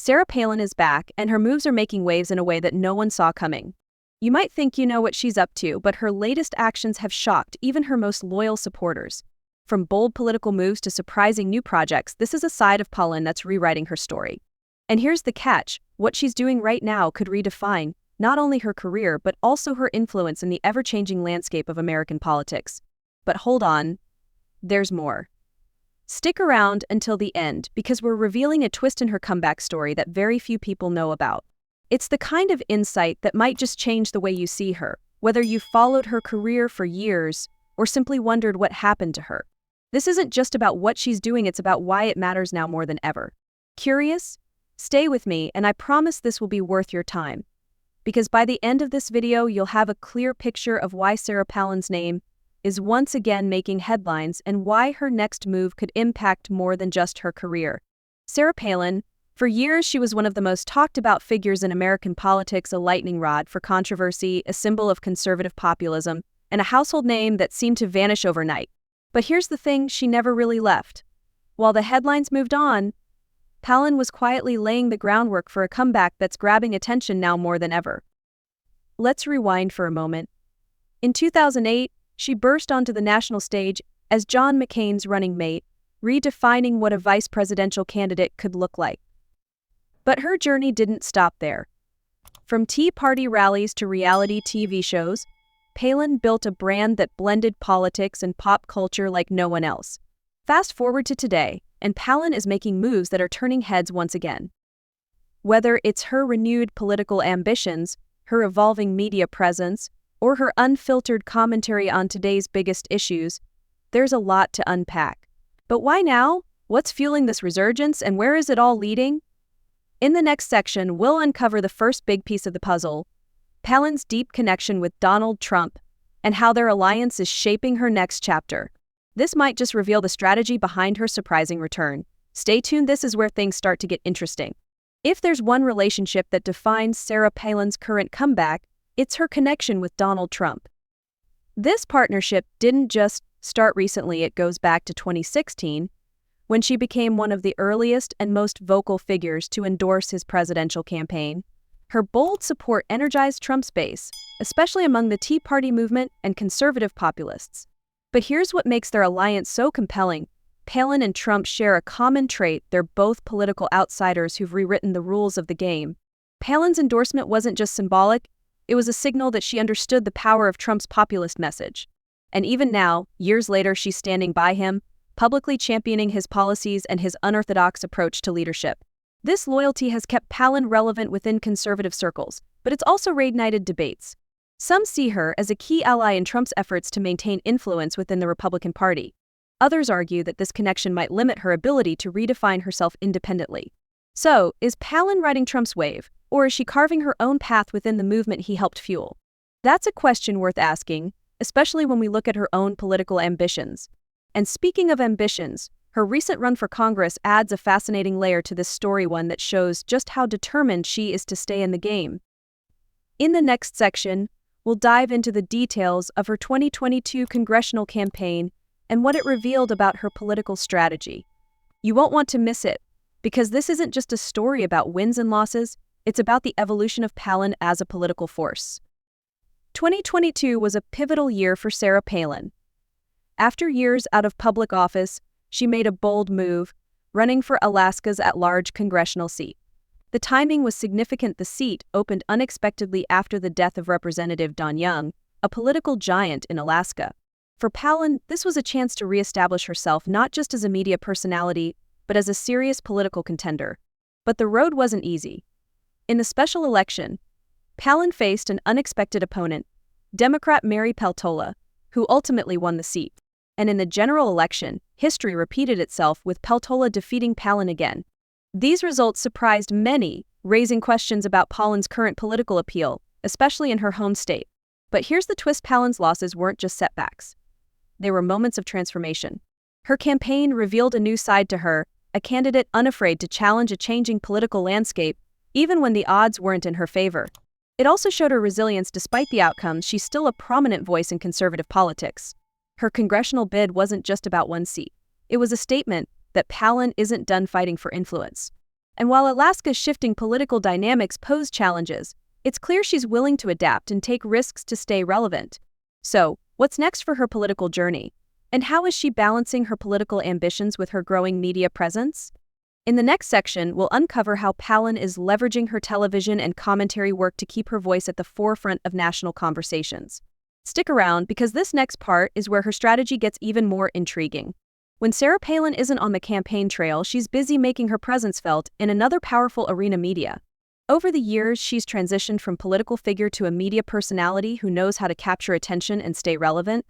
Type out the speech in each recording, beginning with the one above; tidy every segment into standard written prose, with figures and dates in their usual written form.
Sarah Palin is back, and her moves are making waves in a way that no one saw coming. You might think you know what she's up to, but her latest actions have shocked even her most loyal supporters. From bold political moves to surprising new projects, this is a side of Palin that's rewriting her story. And here's the catch: what she's doing right now could redefine not only her career but also her influence in the ever-changing landscape of American politics. But hold on, there's more. Stick around until the end, because we're revealing a twist in her comeback story that very few people know about. It's the kind of insight that might just change the way you see her, whether you've followed her career for years or simply wondered what happened to her. This isn't just about what she's doing, it's about why it matters now more than ever. Curious? Stay with me, and I promise this will be worth your time. Because by the end of this video, you'll have a clear picture of why Sarah Palin's name is once again making headlines and why her next move could impact more than just her career. Sarah Palin, for years she was one of the most talked about figures in American politics, a lightning rod for controversy, a symbol of conservative populism, and a household name that seemed to vanish overnight. But here's the thing, she never really left. While the headlines moved on, Palin was quietly laying the groundwork for a comeback that's grabbing attention now more than ever. Let's rewind for a moment. In 2008, she burst onto the national stage as John McCain's running mate, redefining what a vice presidential candidate could look like. But her journey didn't stop there. From Tea Party rallies to reality TV shows, Palin built a brand that blended politics and pop culture like no one else. Fast forward to today, and Palin is making moves that are turning heads once again. Whether it's her renewed political ambitions, her evolving media presence, or her unfiltered commentary on today's biggest issues, there's a lot to unpack. But why now? What's fueling this resurgence, and where is it all leading? In the next section, we'll uncover the first big piece of the puzzle: Palin's deep connection with Donald Trump and how their alliance is shaping her next chapter. This might just reveal the strategy behind her surprising return. Stay tuned, this is where things start to get interesting. If there's one relationship that defines Sarah Palin's current comeback, it's her connection with Donald Trump. This partnership didn't just start recently, it goes back to 2016, when she became one of the earliest and most vocal figures to endorse his presidential campaign. Her bold support energized Trump's base, especially among the Tea Party movement and conservative populists. But here's what makes their alliance so compelling. Palin and Trump share a common trait: they're both political outsiders who've rewritten the rules of the game. Palin's endorsement wasn't just symbolic, it was a signal that she understood the power of Trump's populist message. And even now, years later, she's standing by him, publicly championing his policies and his unorthodox approach to leadership. This loyalty has kept Palin relevant within conservative circles, but it's also reignited debates. Some see her as a key ally in Trump's efforts to maintain influence within the Republican Party. Others argue that this connection might limit her ability to redefine herself independently. So, is Palin riding Trump's wave, or is she carving her own path within the movement he helped fuel? That's a question worth asking, especially when we look at her own political ambitions. And speaking of ambitions, her recent run for Congress adds a fascinating layer to this story, one that shows just how determined she is to stay in the game. In the next section, we'll dive into the details of her 2022 congressional campaign and what it revealed about her political strategy. You won't want to miss it, because this isn't just a story about wins and losses, it's about the evolution of Palin as a political force. 2022 was a pivotal year for Sarah Palin. After years out of public office, she made a bold move, running for Alaska's at-large congressional seat. The timing was significant. The seat opened unexpectedly after the death of Representative Don Young, a political giant in Alaska. For Palin, this was a chance to reestablish herself not just as a media personality, but as a serious political contender. But the road wasn't easy. In the special election, Palin faced an unexpected opponent, Democrat Mary Peltola, who ultimately won the seat. And in the general election, history repeated itself, with Peltola defeating Palin again. These results surprised many, raising questions about Palin's current political appeal, especially in her home state. But here's the twist: Palin's losses weren't just setbacks. They were moments of transformation. Her campaign revealed a new side to her, a candidate unafraid to challenge a changing political landscape, even when the odds weren't in her favor. It also showed her resilience. Despite the outcomes, she's still a prominent voice in conservative politics. Her congressional bid wasn't just about one seat. It was a statement that Palin isn't done fighting for influence. And while Alaska's shifting political dynamics pose challenges, it's clear she's willing to adapt and take risks to stay relevant. So, what's next for her political journey? And how is she balancing her political ambitions with her growing media presence? In the next section, we'll uncover how Palin is leveraging her television and commentary work to keep her voice at the forefront of national conversations. Stick around, because this next part is where her strategy gets even more intriguing. When Sarah Palin isn't on the campaign trail, she's busy making her presence felt in another powerful arena: media. Over the years, she's transitioned from political figure to a media personality who knows how to capture attention and stay relevant.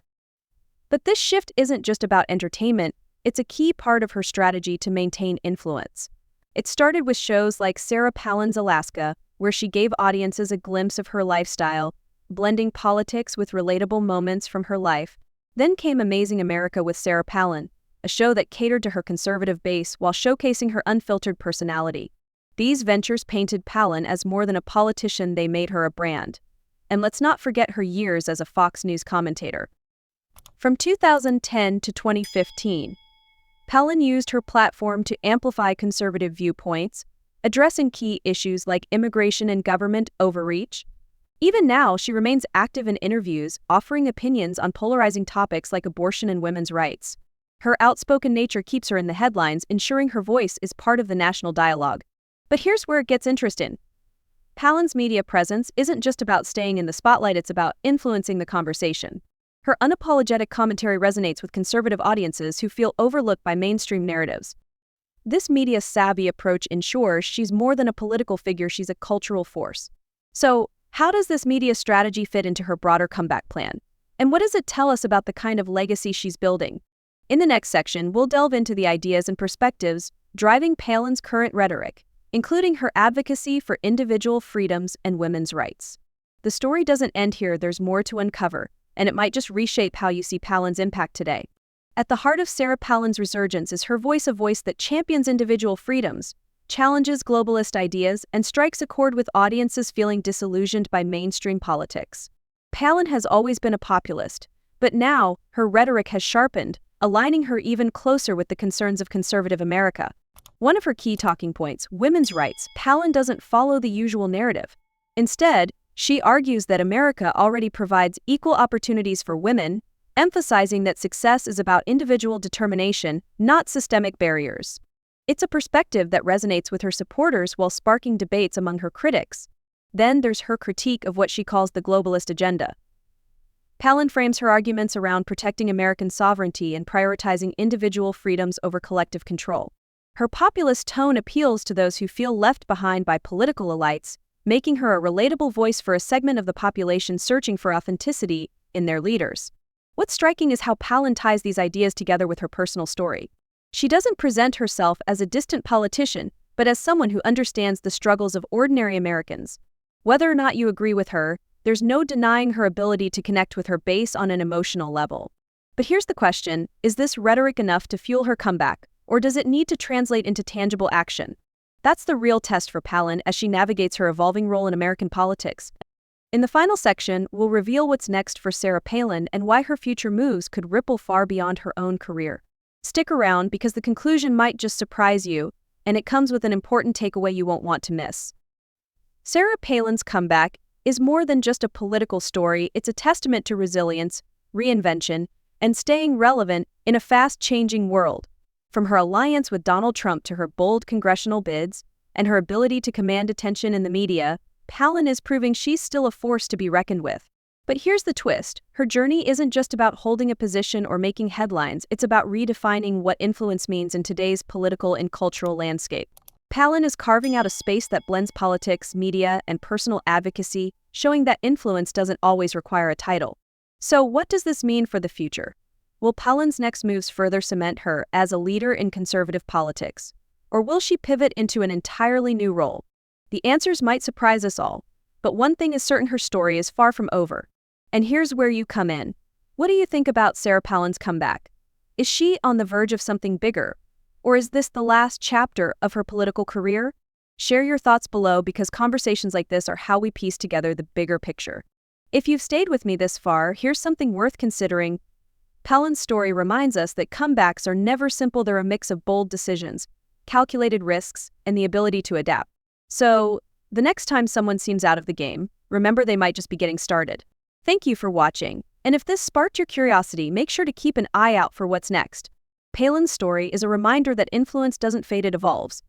But this shift isn't just about entertainment, it's a key part of her strategy to maintain influence. It started with shows like Sarah Palin's Alaska, where she gave audiences a glimpse of her lifestyle, blending politics with relatable moments from her life. Then came Amazing America with Sarah Palin, a show that catered to her conservative base while showcasing her unfiltered personality. These ventures painted Palin as more than a politician; they made her a brand. And let's not forget her years as a Fox News commentator. From 2010 to 2015, Palin used her platform to amplify conservative viewpoints, addressing key issues like immigration and government overreach. Even now, she remains active in interviews, offering opinions on polarizing topics like abortion and women's rights. Her outspoken nature keeps her in the headlines, ensuring her voice is part of the national dialogue. But here's where it gets interesting. Palin's media presence isn't just about staying in the spotlight, it's about influencing the conversation. Her unapologetic commentary resonates with conservative audiences who feel overlooked by mainstream narratives. This media-savvy approach ensures she's more than a political figure, she's a cultural force. So, how does this media strategy fit into her broader comeback plan? And what does it tell us about the kind of legacy she's building? In the next section, we'll delve into the ideas and perspectives driving Palin's current rhetoric, including her advocacy for individual freedoms and women's rights. The story doesn't end here, there's more to uncover, and it might just reshape how you see Palin's impact today. At the heart of Sarah Palin's resurgence is her voice, a voice that champions individual freedoms, challenges globalist ideas, and strikes a chord with audiences feeling disillusioned by mainstream politics. Palin has always been a populist, but now her rhetoric has sharpened, aligning her even closer with the concerns of conservative America. One of her key talking points, women's rights, Palin doesn't follow the usual narrative. Instead, she argues that America already provides equal opportunities for women, emphasizing that success is about individual determination, not systemic barriers. It's a perspective that resonates with her supporters while sparking debates among her critics. Then there's her critique of what she calls the globalist agenda. Palin frames her arguments around protecting American sovereignty and prioritizing individual freedoms over collective control. Her populist tone appeals to those who feel left behind by political elites, making her a relatable voice for a segment of the population searching for authenticity in their leaders. What's striking is how Palin ties these ideas together with her personal story. She doesn't present herself as a distant politician, but as someone who understands the struggles of ordinary Americans. Whether or not you agree with her, there's no denying her ability to connect with her base on an emotional level. But here's the question, is this rhetoric enough to fuel her comeback, or does it need to translate into tangible action? That's the real test for Palin as she navigates her evolving role in American politics. In the final section, we'll reveal what's next for Sarah Palin and why her future moves could ripple far beyond her own career. Stick around, because the conclusion might just surprise you, and it comes with an important takeaway you won't want to miss. Sarah Palin's comeback is more than just a political story, it's a testament to resilience, reinvention, and staying relevant in a fast-changing world. From her alliance with Donald Trump to her bold congressional bids, and her ability to command attention in the media, Palin is proving she's still a force to be reckoned with. But here's the twist, her journey isn't just about holding a position or making headlines, it's about redefining what influence means in today's political and cultural landscape. Palin is carving out a space that blends politics, media, and personal advocacy, showing that influence doesn't always require a title. So what does this mean for the future? Will Palin's next moves further cement her as a leader in conservative politics? Or will she pivot into an entirely new role? The answers might surprise us all, but one thing is certain, her story is far from over. And here's where you come in. What do you think about Sarah Palin's comeback? Is she on the verge of something bigger? Or is this the last chapter of her political career? Share your thoughts below, because conversations like this are how we piece together the bigger picture. If you've stayed with me this far, here's something worth considering. Palin's story reminds us that comebacks are never simple, they're a mix of bold decisions, calculated risks, and the ability to adapt. So, the next time someone seems out of the game, remember they might just be getting started. Thank you for watching, and if this sparked your curiosity, make sure to keep an eye out for what's next. Palin's story is a reminder that influence doesn't fade, it evolves.